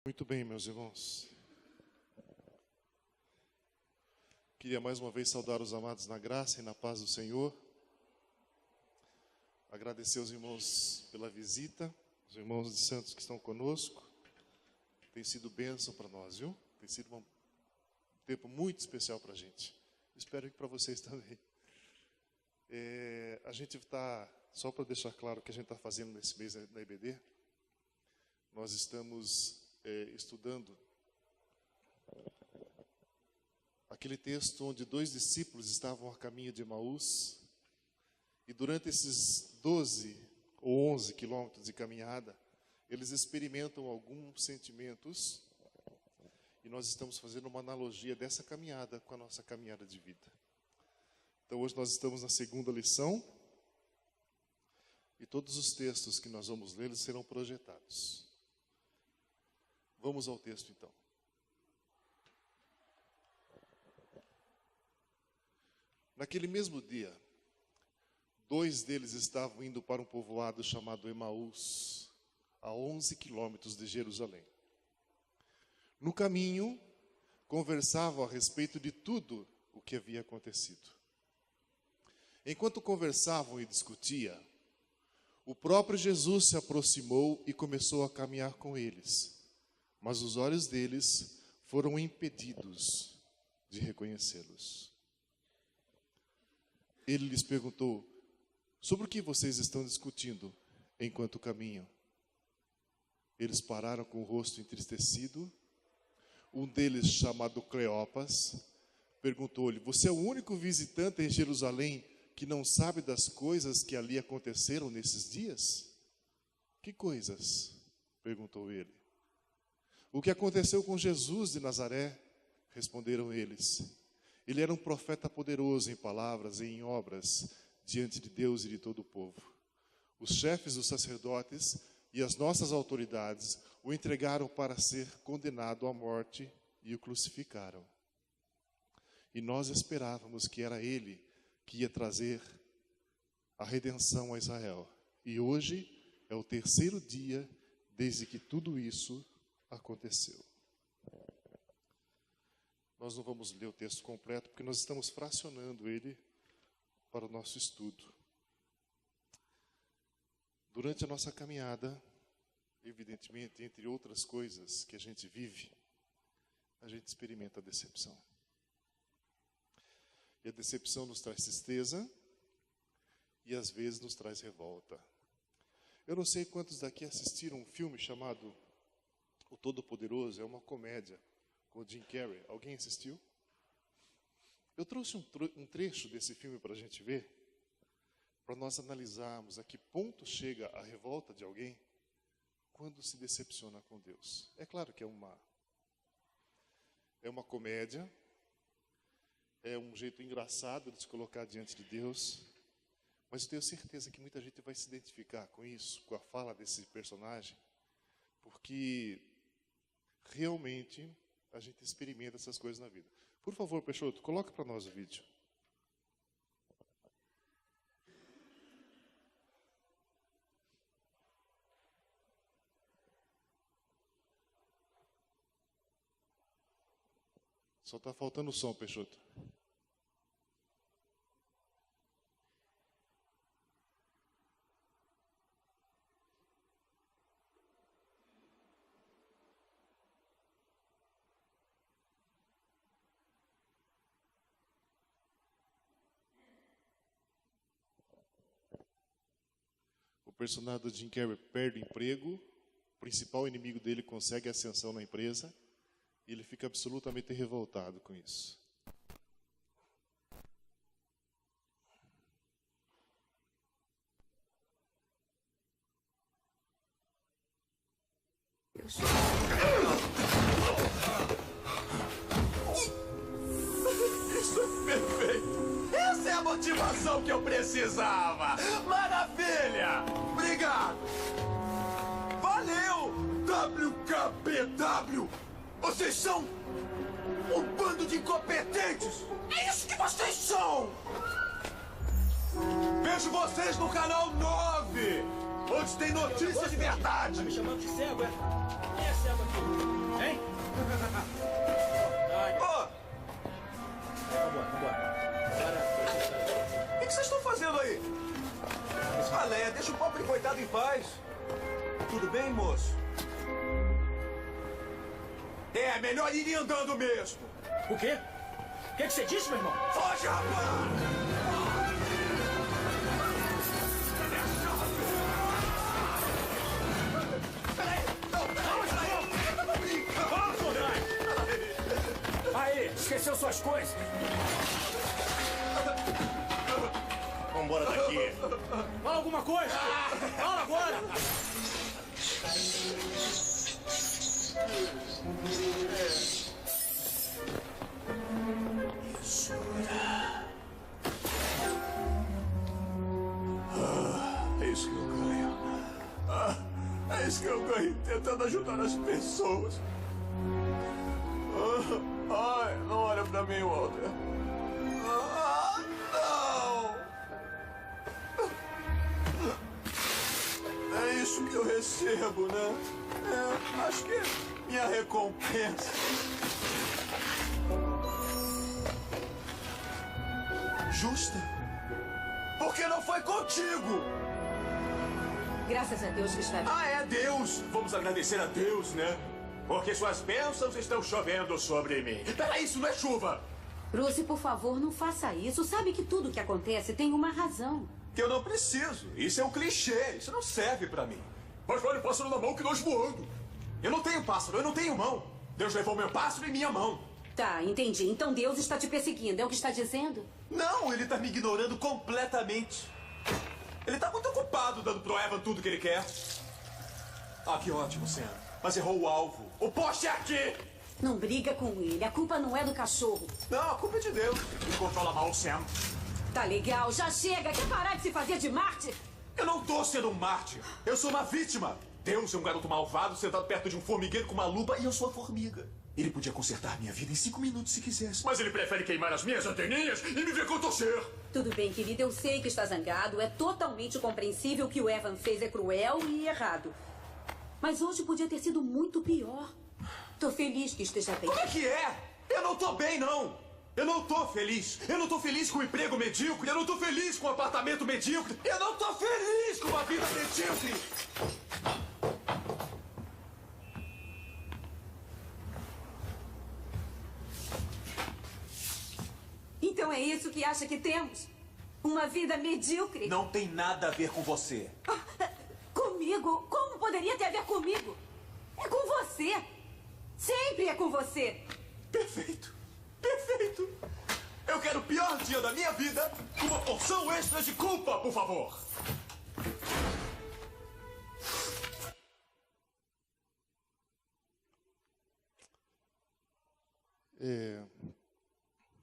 Muito bem, meus irmãos. Queria mais uma vez saudar os amados na graça e na paz do Senhor. Agradecer aos irmãos pela visita, os irmãos de Santos que estão conosco. Tem sido bênção para nós, viu? Tem sido um tempo muito especial para a gente. Espero que para vocês também. A gente está, só para deixar claro o que a gente está fazendo nesse mês na IBD, nós estamos estudando aquele texto onde 2 discípulos estavam a caminho de Emaús, e durante esses 12 ou 11 quilômetros de caminhada, eles experimentam alguns sentimentos, e nós estamos fazendo uma analogia dessa caminhada com a nossa caminhada de vida. Então hoje nós estamos na segunda lição, e todos os textos que nós vamos ler, eles serão projetados. Vamos ao texto então. Naquele mesmo dia, 2 deles estavam indo para um povoado chamado Emaús, a 11 quilômetros de Jerusalém. No caminho, conversavam a respeito de tudo o que havia acontecido. Enquanto conversavam e discutiam, o próprio Jesus se aproximou e começou a caminhar com eles. Mas os olhos deles foram impedidos de reconhecê-los. Ele lhes perguntou: sobre o que vocês estão discutindo enquanto caminham? Eles pararam com o rosto entristecido. Um deles, chamado Cleopas, perguntou-lhe: você é o único visitante em Jerusalém que não sabe das coisas que ali aconteceram nesses dias? Que coisas? Perguntou ele. O que aconteceu com Jesus de Nazaré? Responderam eles. Ele era um profeta poderoso em palavras e em obras diante de Deus e de todo o povo. Os chefes dos sacerdotes e as nossas autoridades o entregaram para ser condenado à morte e o crucificaram. E nós esperávamos que era ele que ia trazer a redenção a Israel. E hoje é o 3º dia desde que tudo isso aconteceu. Nós não vamos ler o texto completo, porque nós estamos fracionando ele para o nosso estudo. Durante a nossa caminhada, evidentemente, entre outras coisas que a gente vive, a gente experimenta a decepção. E a decepção nos traz tristeza e às vezes nos traz revolta. Eu não sei quantos daqui assistiram um filme chamado O Todo-Poderoso. É uma comédia com o Jim Carrey. Alguém assistiu? Eu trouxe um trecho desse filme para a gente ver, para nós analisarmos a que ponto chega a revolta de alguém quando se decepciona com Deus. É claro que é uma comédia, é um jeito engraçado de se colocar diante de Deus, mas eu tenho certeza que muita gente vai se identificar com isso, com a fala desse personagem, porque realmente a gente experimenta essas coisas na vida. Por favor, Peixoto, coloca para nós o vídeo. Só está faltando o som, Peixoto. O personagem do Jim Carrey perde o emprego, o principal inimigo dele consegue ascensão na empresa, e ele fica absolutamente revoltado com isso. Isso é perfeito! Essa é a motivação que eu precisava! Maravilha! Obrigado! Valeu! WKBW! Vocês são um bando de incompetentes! É isso que vocês são! Vejo vocês no canal 9, onde tem notícia de verdade! Tá me chamando de cego, é? Quem é cego aqui? bem, moço? É, melhor ir andando mesmo. O quê? O que você disse, meu irmão? Foge, rapaz! Peraí! Não, peraí! Vamos, Sondrai! Aí, esqueceu suas coisas? Vambora daqui. Fala alguma coisa! Fala agora! É isso que eu ganho. É isso que eu ganho tentando ajudar as pessoas. Ai, não olha pra mim, Walter. Não! É isso que eu recebo, né? Acho que é minha recompensa. Justa? Porque não foi contigo! Graças a Deus que está aqui. Ah, é Deus! Vamos agradecer a Deus, né? Porque suas bênçãos estão chovendo sobre mim. Peraí, isso não é chuva! Bruce, por favor, não faça isso. Sabe que tudo que acontece tem uma razão. Que eu não preciso. Isso é um clichê. Isso não serve pra mim. Mas vale o pássaro na mão que nós voando. Eu não tenho pássaro, eu não tenho mão. Deus levou meu pássaro em minha mão. Tá, entendi. Então Deus está te perseguindo, é o que está dizendo? Não, ele tá me ignorando completamente. Ele tá muito ocupado dando pro Evan tudo que ele quer. Ah, que ótimo, Sam. Mas errou o alvo. O poste é aqui! Não briga com ele. A culpa não é do cachorro. Não, a culpa é de Deus. Ele controla mal o Sam. Tá legal, já chega. Quer parar de se fazer de Marte? Eu não tô sendo um mártir. Eu sou uma vítima. Deus é um garoto malvado sentado perto de um formigueiro com uma lupa e eu sou a formiga. Ele podia consertar minha vida em 5 minutos se quisesse. Mas ele prefere queimar as minhas anteninhas e me ver contorcer. Tudo bem, querido. Eu sei que está zangado. É totalmente compreensível que o Evan fez é cruel e errado. Mas hoje podia ter sido muito pior. Tô feliz que esteja bem. Como é que é? Eu não tô bem, não. Eu não tô feliz. Eu não tô feliz com um emprego medíocre. Eu não tô feliz com um apartamento medíocre. Eu não tô feliz com uma vida medíocre. Então é isso que acha que temos? Uma vida medíocre? Não tem nada a ver com você. Comigo? Como poderia ter a ver comigo? É com você. Sempre é com você. Perfeito. Perfeito. Eu quero o pior dia da minha vida com uma porção extra de culpa, por favor.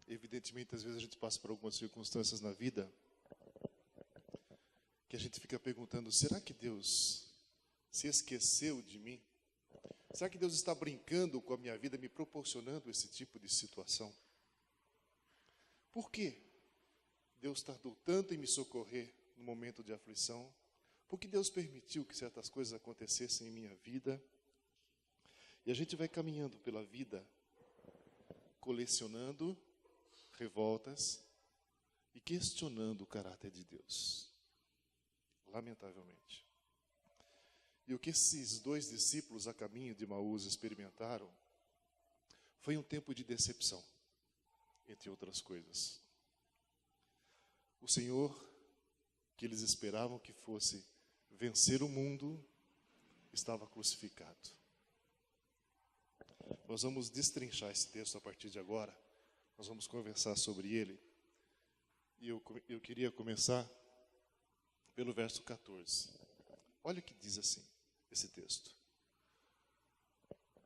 Evidentemente, às vezes a gente passa por algumas circunstâncias na vida que a gente fica perguntando, será que Deus se esqueceu de mim? Será que Deus está brincando com a minha vida, me proporcionando esse tipo de situação? Por que Deus tardou tanto em me socorrer no momento de aflição? Por que Deus permitiu que certas coisas acontecessem em minha vida? E a gente vai caminhando pela vida, colecionando revoltas e questionando o caráter de Deus. Lamentavelmente. E o que esses 2 discípulos a caminho de Emaús experimentaram foi um tempo de decepção, entre outras coisas. O Senhor, que eles esperavam que fosse vencer o mundo, estava crucificado. Nós vamos destrinchar esse texto a partir de agora. Nós vamos conversar sobre ele. E eu queria começar pelo verso 14. Olha o que diz assim, esse texto.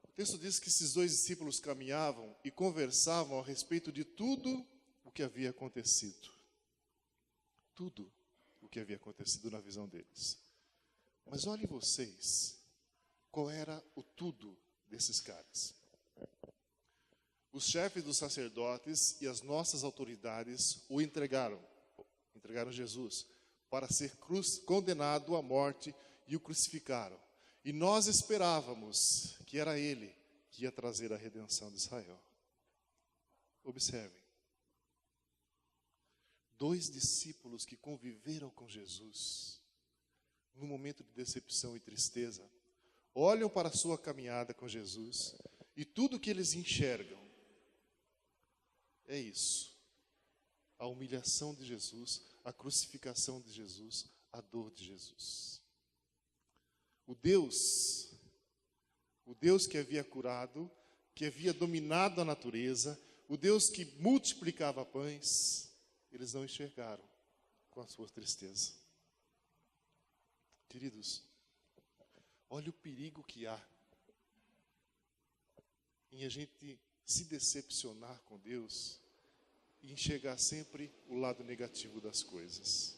O texto diz que esses 2 discípulos caminhavam e conversavam a respeito de tudo o que havia acontecido. Tudo o que havia acontecido na visão deles. Mas olhem vocês, qual era o tudo desses caras. Os chefes dos sacerdotes e as nossas autoridades o entregaram Jesus para ser condenado à morte e o crucificaram. E nós esperávamos que era ele que ia trazer a redenção de Israel. Observem. 2 discípulos que conviveram com Jesus, no momento de decepção e tristeza, olham para a sua caminhada com Jesus e tudo que eles enxergam é isso. A humilhação de Jesus, a crucificação de Jesus, a dor de Jesus. O Deus que havia curado, que havia dominado a natureza, o Deus que multiplicava pães, eles não enxergaram com a sua tristeza. Queridos, olha o perigo que há em a gente se decepcionar com Deus e enxergar sempre o lado negativo das coisas.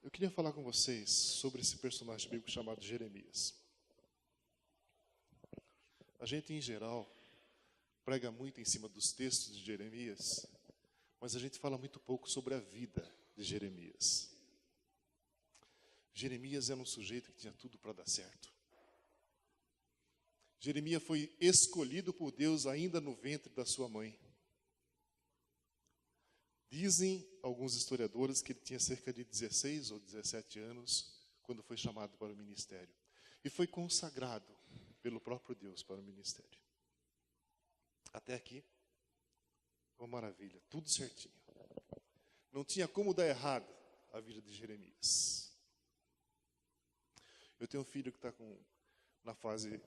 Eu queria falar com vocês sobre esse personagem bíblico chamado Jeremias. A gente, em geral, prega muito em cima dos textos de Jeremias, mas a gente fala muito pouco sobre a vida de Jeremias. Jeremias era um sujeito que tinha tudo para dar certo. Jeremias foi escolhido por Deus ainda no ventre da sua mãe. Dizem alguns historiadores que ele tinha cerca de 16 ou 17 anos quando foi chamado para o ministério. E foi consagrado pelo próprio Deus para o ministério. Até aqui, uma maravilha, tudo certinho. Não tinha como dar errado a vida de Jeremias. Eu tenho um filho que está na fase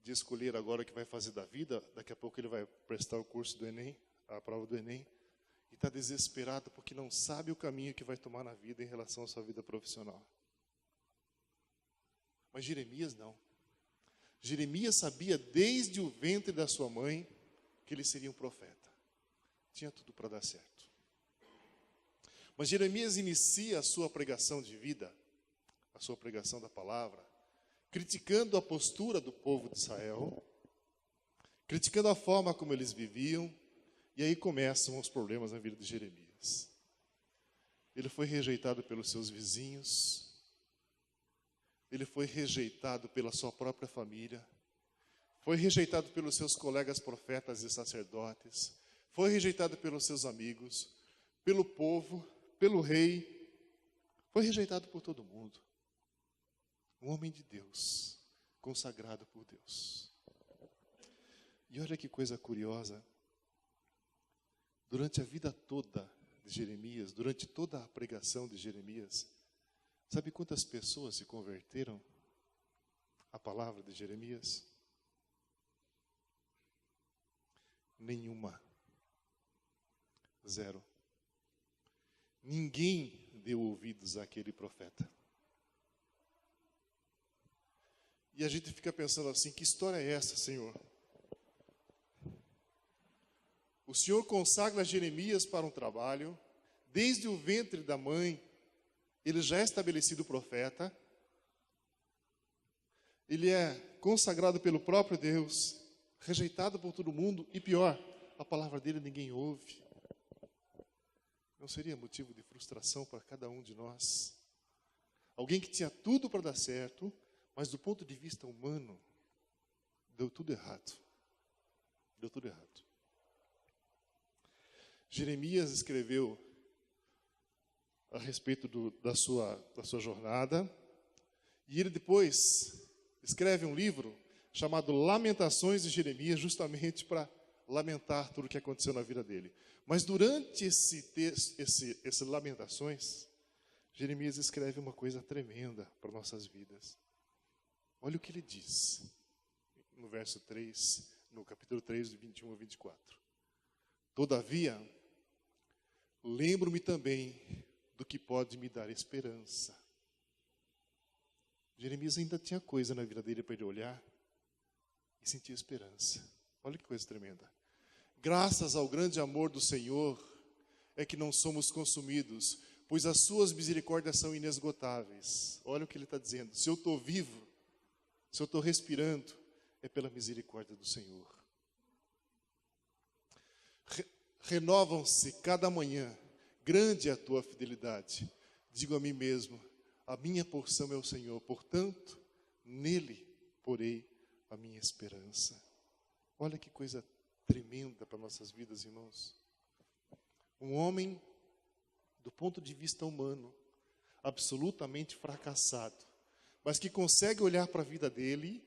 de escolher agora o que vai fazer da vida. Daqui a pouco ele vai prestar o curso do Enem, a prova do Enem. E está desesperado porque não sabe o caminho que vai tomar na vida em relação à sua vida profissional. Mas Jeremias não. Jeremias sabia desde o ventre da sua mãe que ele seria um profeta. Tinha tudo para dar certo. Mas Jeremias inicia a sua pregação de vida, a sua pregação da palavra, criticando a postura do povo de Israel, criticando a forma como eles viviam, e aí começam os problemas na vida de Jeremias. Ele foi rejeitado pelos seus vizinhos, ele foi rejeitado pela sua própria família, foi rejeitado pelos seus colegas profetas e sacerdotes, foi rejeitado pelos seus amigos, pelo povo, pelo rei, foi rejeitado por todo mundo. Um homem de Deus, consagrado por Deus. E olha que coisa curiosa, durante a vida toda de Jeremias, durante toda a pregação de Jeremias, sabe quantas pessoas se converteram à palavra de Jeremias? Nenhuma. Zero. Ninguém deu ouvidos àquele profeta. E a gente fica pensando assim, que história é essa, Senhor? O Senhor consagra Jeremias para um trabalho, desde o ventre da mãe, ele já é estabelecido profeta, ele é consagrado pelo próprio Deus, rejeitado por todo mundo, e pior, a palavra dele ninguém ouve. Não seria motivo de frustração para cada um de nós? Alguém que tinha tudo para dar certo, mas do ponto de vista humano, deu tudo errado. Deu tudo errado. Jeremias escreveu a respeito da sua jornada, e ele depois escreve um livro chamado Lamentações de Jeremias, justamente para lamentar tudo o que aconteceu na vida dele. Mas durante esse Lamentações, Jeremias escreve uma coisa tremenda para nossas vidas. Olha o que ele diz no verso 3, no capítulo 3, de 21 a 24. Todavia, lembro-me também do que pode me dar esperança. Jeremias ainda tinha coisa na vida dele para ele olhar e sentir esperança. Olha que coisa tremenda. Graças ao grande amor do Senhor é que não somos consumidos, pois as suas misericórdias são inesgotáveis. Olha o que ele está dizendo. Se eu estou vivo, se eu estou respirando, é pela misericórdia do Senhor. Renovam-se cada manhã, grande é a tua fidelidade. Digo a mim mesmo, a minha porção é o Senhor, portanto, nele porei a minha esperança. Olha que coisa tremenda para nossas vidas, irmãos. Um homem, do ponto de vista humano, absolutamente fracassado, mas que consegue olhar para a vida dele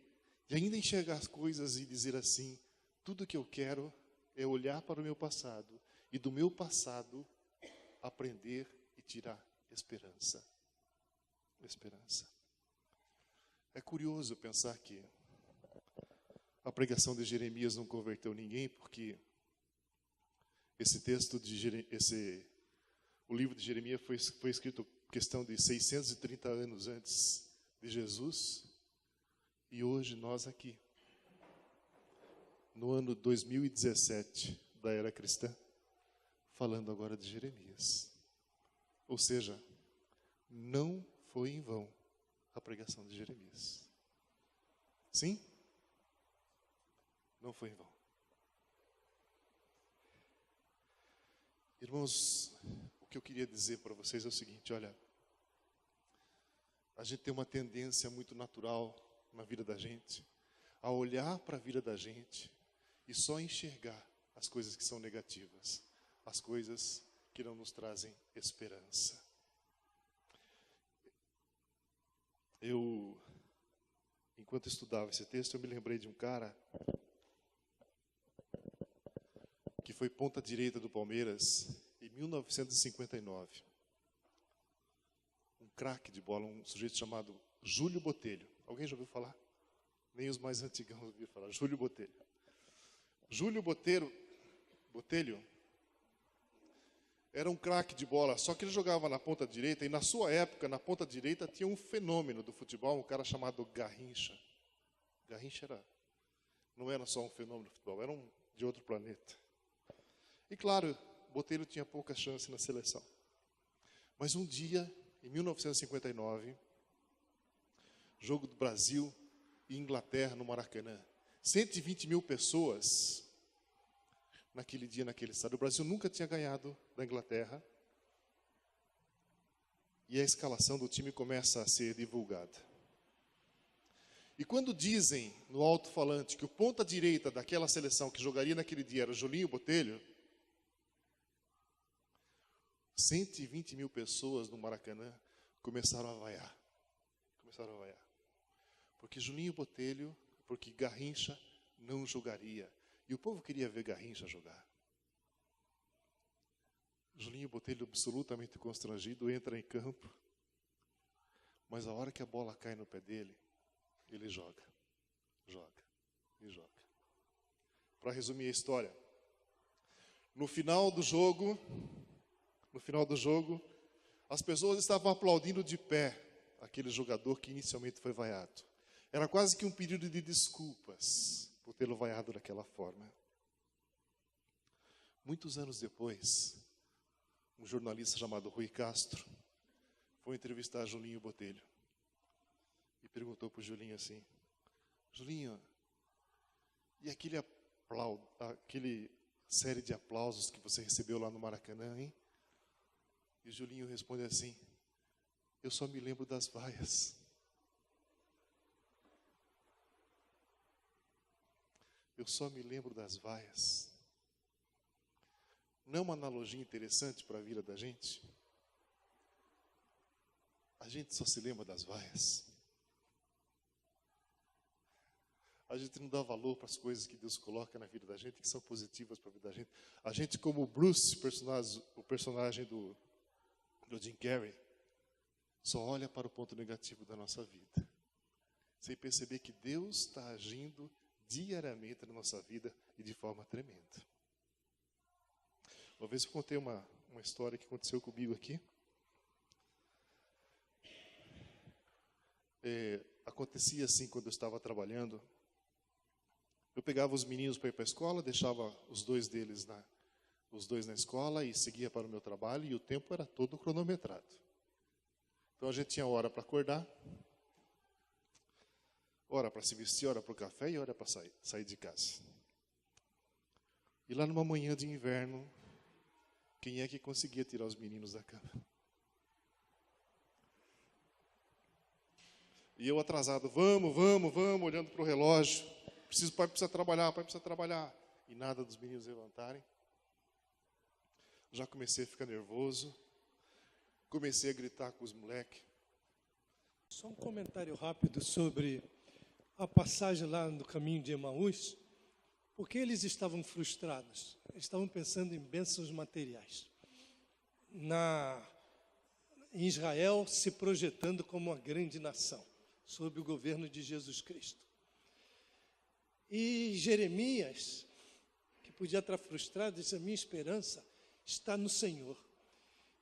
e ainda enxergar as coisas e dizer assim: tudo que eu quero é olhar para o meu passado e do meu passado aprender e tirar esperança. Esperança. É curioso pensar que a pregação de Jeremias não converteu ninguém, porque esse texto o livro de Jeremias foi escrito questão de 630 anos antes de Jesus, e hoje nós aqui, no ano 2017 da era cristã, falando agora de Jeremias. Ou seja, não foi em vão a pregação de Jeremias. Sim? Não foi em vão. Irmãos, o que eu queria dizer para vocês é o seguinte: olha, a gente tem uma tendência muito natural na vida da gente a olhar para a vida da gente e só enxergar as coisas que são negativas, as coisas que não nos trazem esperança. Enquanto estudava esse texto, eu me lembrei de um cara que foi ponta direita do Palmeiras em 1959. Um craque de bola, um sujeito chamado Júlio Botelho. Alguém já ouviu falar? Nem os mais antigos ouviram falar. Júlio Botelho. Júlio Botelho era um craque de bola, só que ele jogava na ponta direita, e na sua época, na ponta direita, tinha um fenômeno do futebol, um cara chamado Garrincha. Garrincha não era só um fenômeno do futebol, era de outro planeta. E claro, Botelho tinha pouca chance na seleção. Mas um dia, em 1959, jogo do Brasil e Inglaterra no Maracanã, 120 mil pessoas naquele dia, naquele estádio. O Brasil nunca tinha ganhado da Inglaterra. E a escalação do time começa a ser divulgada. E quando dizem no alto-falante que o ponta-direita daquela seleção que jogaria naquele dia era o Julinho Botelho, 120 mil pessoas no Maracanã começaram a vaiar. Porque Julinho Botelho, porque Garrincha não jogaria. E o povo queria ver Garrincha jogar. Julinho Botelho, absolutamente constrangido, entra em campo. Mas a hora que a bola cai no pé dele, ele joga. Para resumir a história, no final do jogo, as pessoas estavam aplaudindo de pé aquele jogador que inicialmente foi vaiado. Era quase que um pedido de desculpas por tê-lo vaiado daquela forma. Muitos anos depois, um jornalista chamado Rui Castro foi entrevistar Julinho Botelho e perguntou para o Julinho assim: Julinho, e aquele série de aplausos que você recebeu lá no Maracanã, hein? E o Julinho responde assim: eu só me lembro das vaias. Eu só me lembro das vaias. Não é uma analogia interessante para a vida da gente? A gente só se lembra das vaias. A gente não dá valor para as coisas que Deus coloca na vida da gente, que são positivas para a vida da gente. A gente, como o Bruce, o personagem do Jim Carrey, só olha para o ponto negativo da nossa vida, sem perceber que Deus está agindo diariamente na nossa vida e de forma tremenda. Uma vez eu contei uma história que aconteceu comigo aqui. Acontecia assim quando eu estava trabalhando. Eu pegava os meninos para ir para a escola, deixava os dois na escola e seguia para o meu trabalho, e o tempo era todo cronometrado. Então a gente tinha hora para acordar, hora para se vestir, hora para o café e hora para sair de casa. E lá numa manhã de inverno, quem é que conseguia tirar os meninos da cama? E eu atrasado, vamos, olhando para o relógio. Pai precisa trabalhar. E nada dos meninos levantarem. Já comecei a ficar nervoso. Comecei a gritar com os moleques. Só um comentário rápido sobre a passagem lá no caminho de Emaús. Porque eles estavam frustrados, eles estavam pensando em bênçãos materiais. Em Israel se projetando como uma grande nação, sob o governo de Jesus Cristo. E Jeremias, que podia estar frustrado, disse: a minha esperança está no Senhor.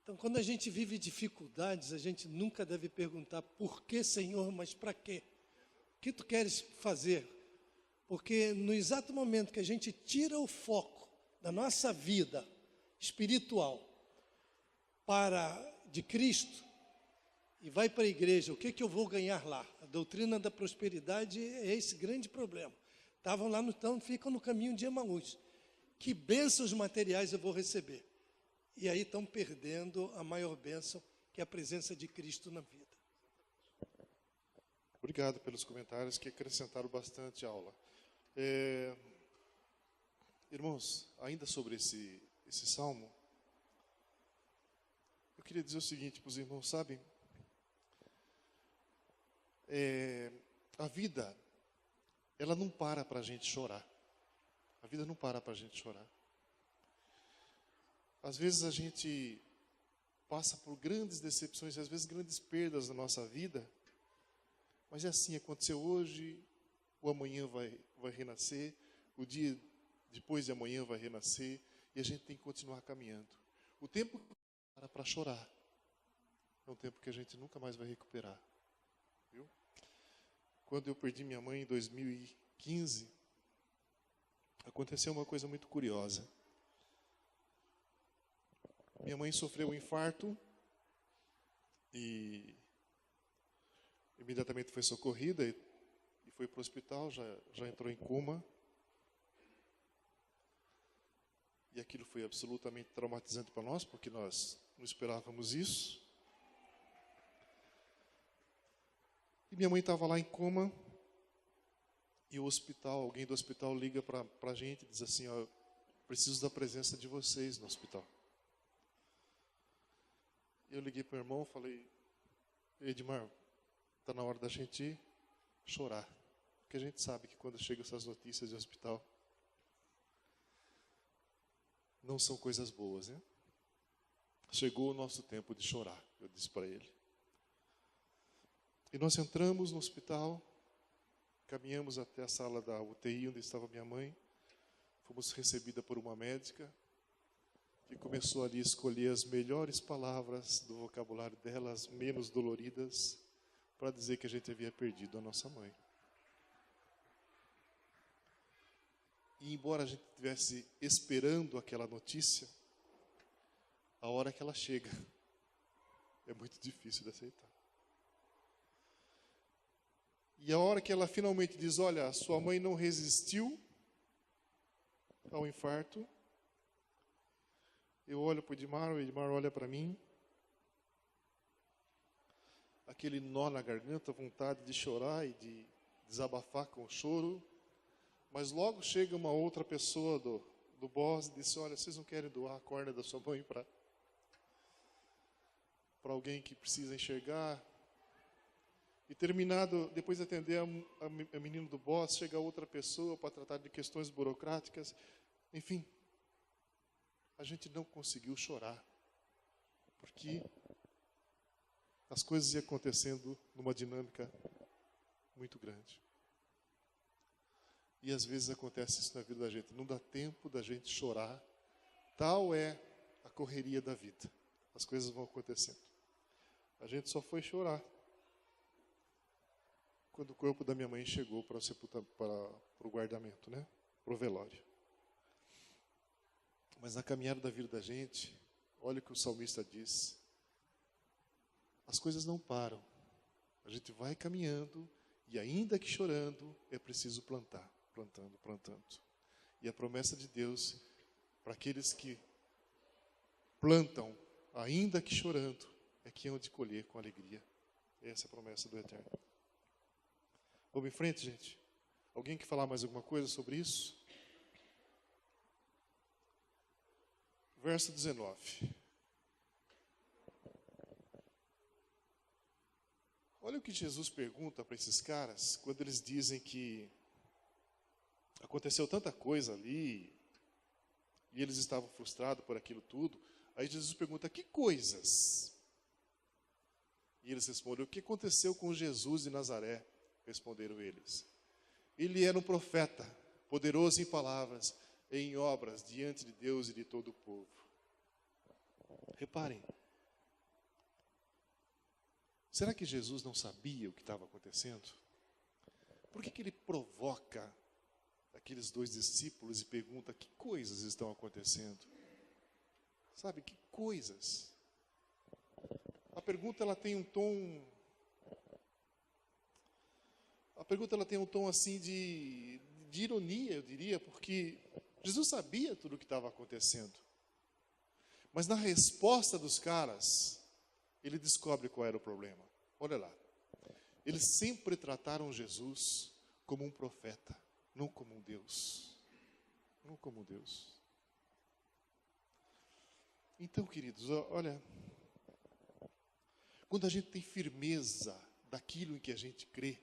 Então, quando a gente vive dificuldades, a gente nunca deve perguntar: por que, Senhor, mas para quê? O que tu queres fazer? Porque no exato momento que a gente tira o foco da nossa vida espiritual de Cristo e vai para a igreja, o que eu vou ganhar lá? A doutrina da prosperidade é esse grande problema. Estavam lá, então ficam no caminho de Emaús. Que bênçãos materiais eu vou receber? E aí estão perdendo a maior bênção, que é a presença de Cristo na vida. Obrigado pelos comentários que acrescentaram bastante à aula. Irmãos, ainda sobre esse salmo, eu queria dizer o seguinte para os irmãos, sabem? A vida, ela não para a gente chorar. A vida não para a gente chorar. Às vezes a gente passa por grandes decepções, às vezes grandes perdas na nossa vida, mas é assim, aconteceu hoje, o amanhã vai renascer, o dia depois de amanhã vai renascer, e a gente tem que continuar caminhando. O tempo para chorar é um tempo que a gente nunca mais vai recuperar. Viu? Quando eu perdi minha mãe em 2015, aconteceu uma coisa muito curiosa. Minha mãe sofreu um infarto e imediatamente foi socorrida e foi para o hospital, já entrou em coma. E aquilo foi absolutamente traumatizante para nós, porque nós não esperávamos isso. E minha mãe estava lá em coma, e o hospital, alguém do hospital liga para a gente e diz assim: ó, preciso da presença de vocês no hospital. Eu liguei para o irmão e falei: Edmar, está na hora da gente chorar. Porque a gente sabe que quando chegam essas notícias de hospital, não são coisas boas, né? Chegou o nosso tempo de chorar, eu disse para ele. E nós entramos no hospital, caminhamos até a sala da UTI, onde estava minha mãe. Fomos recebida por uma médica, que começou ali a escolher as melhores palavras do vocabulário dela, as menos doloridas, para dizer que a gente havia perdido a nossa mãe. E embora a gente estivesse esperando aquela notícia, a hora que ela chega, é muito difícil de aceitar. E a hora que ela finalmente diz: olha, sua mãe não resistiu ao infarto, eu olho para o Edmar olha para mim, aquele nó na garganta, vontade de chorar e de desabafar com o choro. Mas logo chega uma outra pessoa do boss e disse: olha, vocês não querem doar a córnea da sua mãe para alguém que precisa enxergar? E terminado, depois de atender a menina do boss, chega outra pessoa para tratar de questões burocráticas. Enfim, a gente não conseguiu chorar, porque as coisas iam acontecendo numa dinâmica muito grande. E às vezes acontece isso na vida da gente. Não dá tempo da gente chorar. Tal é a correria da vida. As coisas vão acontecendo. A gente só foi chorar quando o corpo da minha mãe chegou para o guardamento, né? Para o velório. Mas na caminhada da vida da gente, olha o que o salmista diz. As coisas não param. A gente vai caminhando e ainda que chorando, é preciso plantar. Plantando. E a promessa de Deus para aqueles que plantam, ainda que chorando, é que hão de colher com alegria. Essa é a promessa do Eterno. Vamos em frente, gente? Alguém quer falar mais alguma coisa sobre isso? Verso 19. Olha o que Jesus pergunta para esses caras quando eles dizem que aconteceu tanta coisa ali e eles estavam frustrados por aquilo tudo. Aí Jesus pergunta: que coisas? E eles respondem: o que aconteceu com Jesus de Nazaré? Responderam eles: ele era um profeta, poderoso em palavras e em obras diante de Deus e de todo o povo. Reparem, será que Jesus não sabia o que estava acontecendo? Por que ele provoca aqueles dois discípulos e pergunta: que coisas estão acontecendo? Sabe, que coisas? A pergunta ela tem um tom assim de ironia, eu diria, porque Jesus sabia tudo o que estava acontecendo. Mas na resposta dos caras, ele descobre qual era o problema. Olha lá. Eles sempre trataram Jesus como um profeta, não como um Deus. Não como um Deus. Então, queridos, olha, quando a gente tem firmeza daquilo em que a gente crê,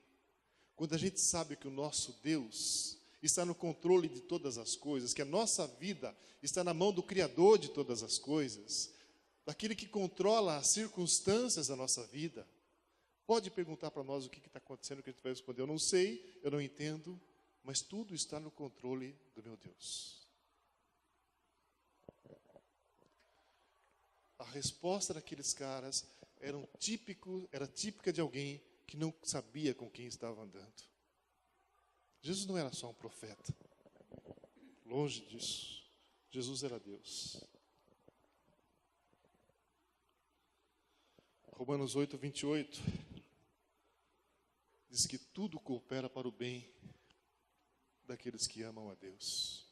quando a gente sabe que o nosso Deus está no controle de todas as coisas, que a nossa vida está na mão do Criador de todas as coisas, daquele que controla as circunstâncias da nossa vida, pode perguntar para nós o que está acontecendo, que a gente vai responder: eu não sei, eu não entendo, mas tudo está no controle do meu Deus. A resposta daqueles caras era típica de alguém que não sabia com quem estava andando. Jesus não era só um profeta. Longe disso. Jesus era Deus. Romanos 8, 28 diz que tudo coopera para o bem daqueles que amam a Deus.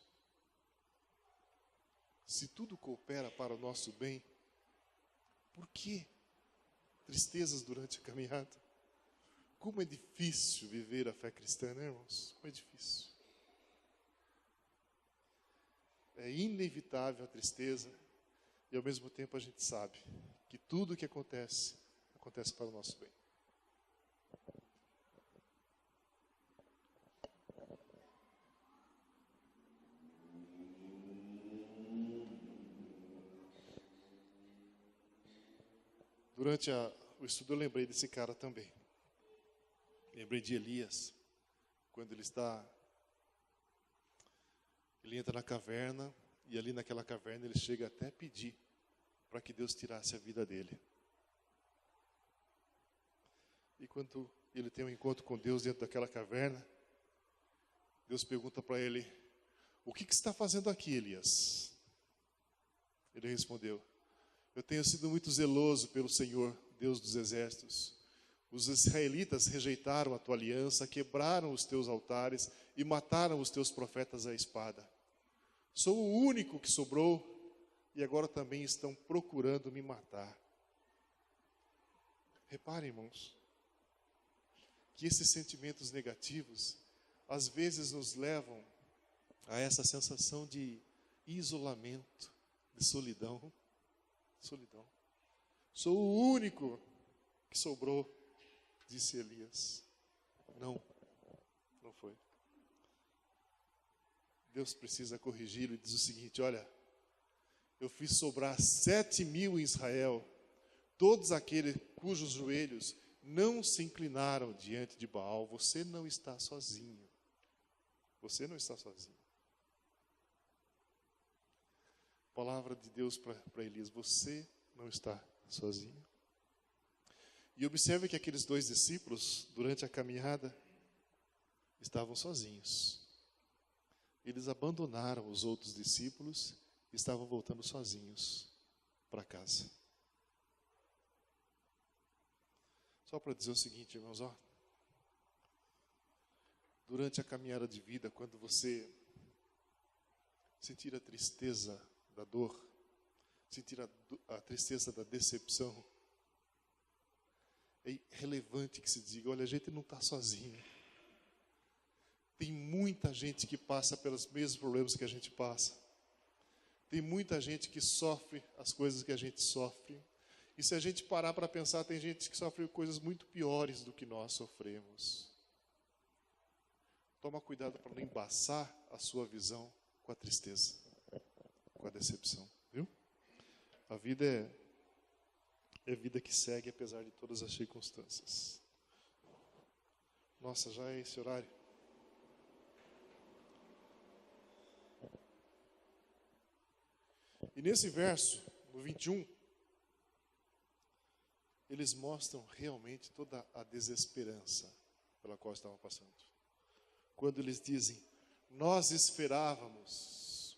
Se tudo coopera para o nosso bem, por que tristezas durante a caminhada? Como é difícil viver a fé cristã, né, irmãos? Como é difícil. É inevitável a tristeza e ao mesmo tempo a gente sabe que tudo o que acontece para o nosso bem. Durante o estudo eu lembrei desse cara também. Lembrei de Elias, quando ele entra na caverna, e ali naquela caverna ele chega até a pedir para que Deus tirasse a vida dele. E quando ele tem um encontro com Deus dentro daquela caverna, Deus pergunta para ele: o que você está fazendo aqui, Elias? Ele respondeu: eu tenho sido muito zeloso pelo Senhor, Deus dos exércitos. Os israelitas rejeitaram a tua aliança, quebraram os teus altares e mataram os teus profetas à espada. Sou o único que sobrou e agora também estão procurando me matar. Reparem, irmãos, que esses sentimentos negativos às vezes nos levam a essa sensação de isolamento, de solidão. Sou o único que sobrou, disse Elias. Não foi. Deus precisa corrigi-lo e diz o seguinte: olha, eu fiz sobrar 7.000 em Israel, todos aqueles cujos joelhos não se inclinaram diante de Baal. Você não está sozinho. Você não está sozinho. Palavra de Deus para Elias: você não está sozinho. E observe que aqueles dois discípulos, durante a caminhada, estavam sozinhos. Eles abandonaram os outros discípulos e estavam voltando sozinhos para casa. Só para dizer o seguinte, irmãos, durante a caminhada de vida, quando você sentir a tristeza da dor, sentir a tristeza da decepção, é relevante que se diga: olha, a gente não está sozinho. Tem muita gente que passa pelos mesmos problemas que a gente passa. Tem muita gente que sofre as coisas que a gente sofre. E se a gente parar para pensar, tem gente que sofre coisas muito piores do que nós sofremos. Toma cuidado para não embaçar a sua visão com a tristeza, com a decepção, viu? A vida é vida que segue apesar de todas as circunstâncias. Nossa, já é esse horário. E nesse verso, no 21, eles mostram realmente toda a desesperança pela qual estavam passando. Quando eles dizem, nós esperávamos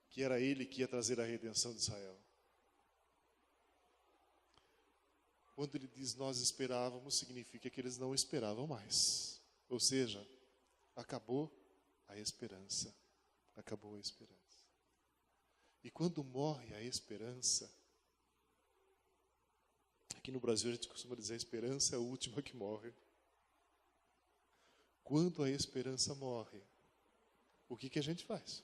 que era Ele que ia trazer a redenção de Israel. Quando ele diz nós esperávamos, significa que eles não esperavam mais. Ou seja, acabou a esperança. Acabou a esperança. E quando morre a esperança, aqui no Brasil a gente costuma dizer a esperança é a última que morre. Quando a esperança morre, o que a gente faz?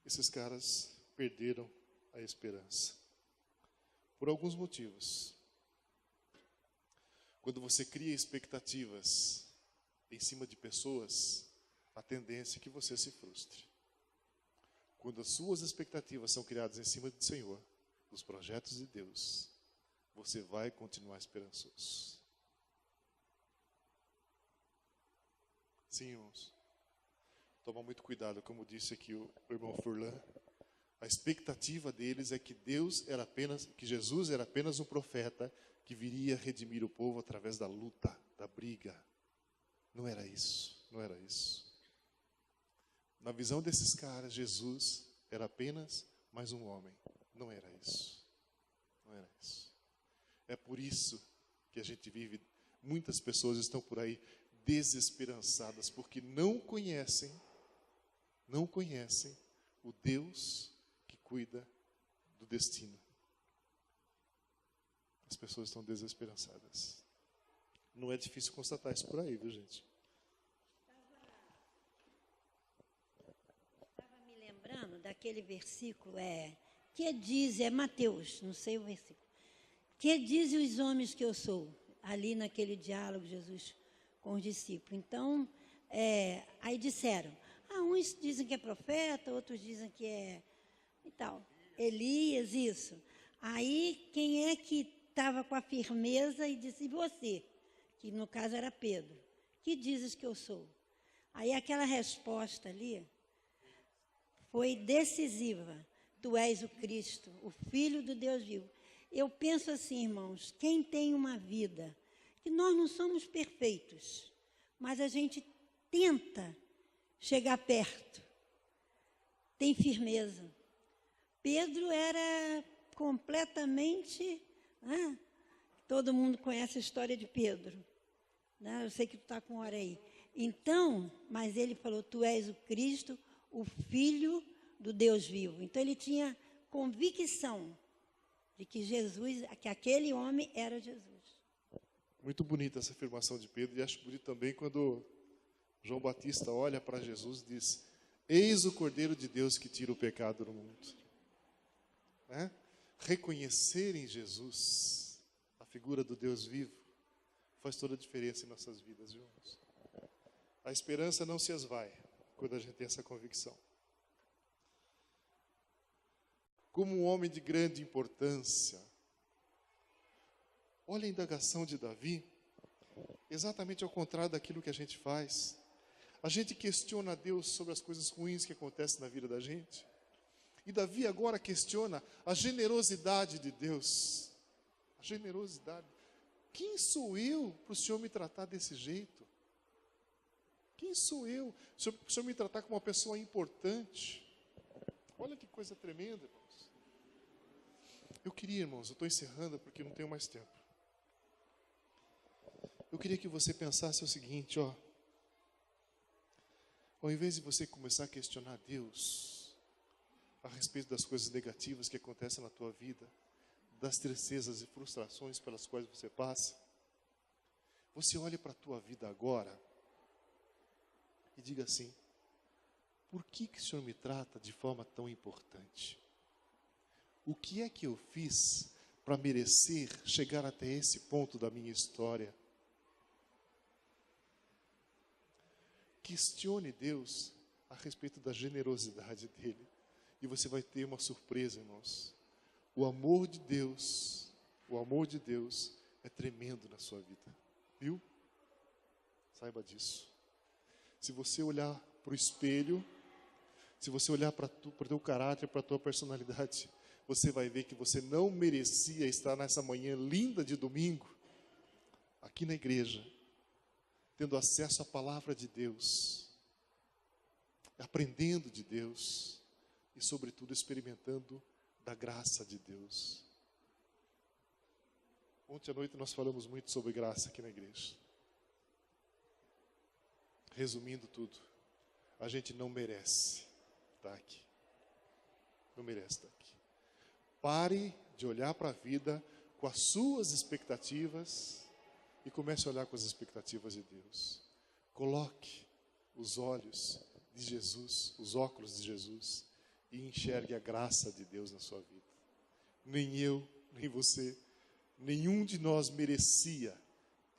Esses caras perderam a esperança. Por alguns motivos. Quando você cria expectativas em cima de pessoas, a tendência é que você se frustre. Quando as suas expectativas são criadas em cima do Senhor, dos projetos de Deus, você vai continuar esperançoso. Sim, irmãos. Toma muito cuidado, como disse aqui o irmão Furlan. A expectativa deles é que que Jesus era apenas um profeta que viria redimir o povo através da luta, da briga. Não era isso, não era isso. Na visão desses caras, Jesus era apenas mais um homem. Não era isso. Não era isso. É por isso que a gente vive, muitas pessoas estão por aí desesperançadas, porque não conhecem o Deus que cuida do destino. As pessoas estão desesperançadas. Não é difícil constatar isso por aí, viu, gente? Estava me lembrando daquele versículo, que diz, é Mateus, não sei o versículo. Que dizem os homens que eu sou? Ali naquele diálogo, Jesus com os discípulos. Então, aí disseram, uns dizem que é profeta, outros dizem que é e tal. Elias, isso. Aí, quem é que estava com a firmeza e disse, e você? Que no caso era Pedro. Que dizes que eu sou? Aí aquela resposta ali foi decisiva. Tu és o Cristo, o Filho do Deus vivo. Eu penso assim, irmãos, quem tem uma vida, que nós não somos perfeitos, mas a gente tenta chegar perto, tem firmeza. Pedro era completamente... todo mundo conhece a história de Pedro. Né? Eu sei que tu está com hora aí. Então, mas ele falou, tu és o Cristo, o Filho do Deus vivo. Então, ele tinha convicção de que Jesus, que aquele homem era Jesus. Muito bonita essa afirmação de Pedro, e acho bonito também quando João Batista olha para Jesus e diz, eis o Cordeiro de Deus que tira o pecado do mundo. Né? Reconhecer em Jesus a figura do Deus vivo faz toda a diferença em nossas vidas, viu, irmãos? A esperança não se esvai quando a gente tem essa convicção. Como um homem de grande importância, olha a indagação de Davi, exatamente ao contrário daquilo que a gente faz. A gente questiona a Deus sobre as coisas ruins que acontecem na vida da gente. E Davi agora questiona a generosidade de Deus. A generosidade. Quem sou eu para o Senhor me tratar desse jeito? Quem sou eu para o Senhor me tratar como uma pessoa importante? Olha que coisa tremenda, irmãos. Eu queria, irmãos, eu estou encerrando porque não tenho mais tempo. Eu queria que você pensasse o seguinte, ao invés de você começar a questionar Deus a respeito das coisas negativas que acontecem na tua vida, das tristezas e frustrações pelas quais você passa, você olha para a tua vida agora e diga assim: por que o Senhor me trata de forma tão importante? O que é que eu fiz para merecer chegar até esse ponto da minha história? Questione Deus a respeito da generosidade dele. E você vai ter uma surpresa, irmãos. O amor de Deus é tremendo na sua vida. Viu? Saiba disso. Se você olhar para o espelho, se você olhar para o teu caráter, para a tua personalidade, você vai ver que você não merecia estar nessa manhã linda de domingo, aqui na igreja, tendo acesso à palavra de Deus, aprendendo de Deus e, sobretudo, experimentando da graça de Deus. Ontem à noite nós falamos muito sobre graça aqui na igreja. Resumindo tudo, a gente não merece estar aqui. Não merece estar aqui. Pare de olhar para a vida com as suas expectativas e comece a olhar com as expectativas de Deus. Coloque os olhos de Jesus, os óculos de Jesus, e enxergue a graça de Deus na sua vida. Nem eu, nem você, nenhum de nós merecia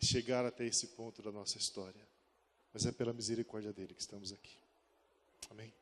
chegar até esse ponto da nossa história. Mas é pela misericórdia dele que estamos aqui. Amém?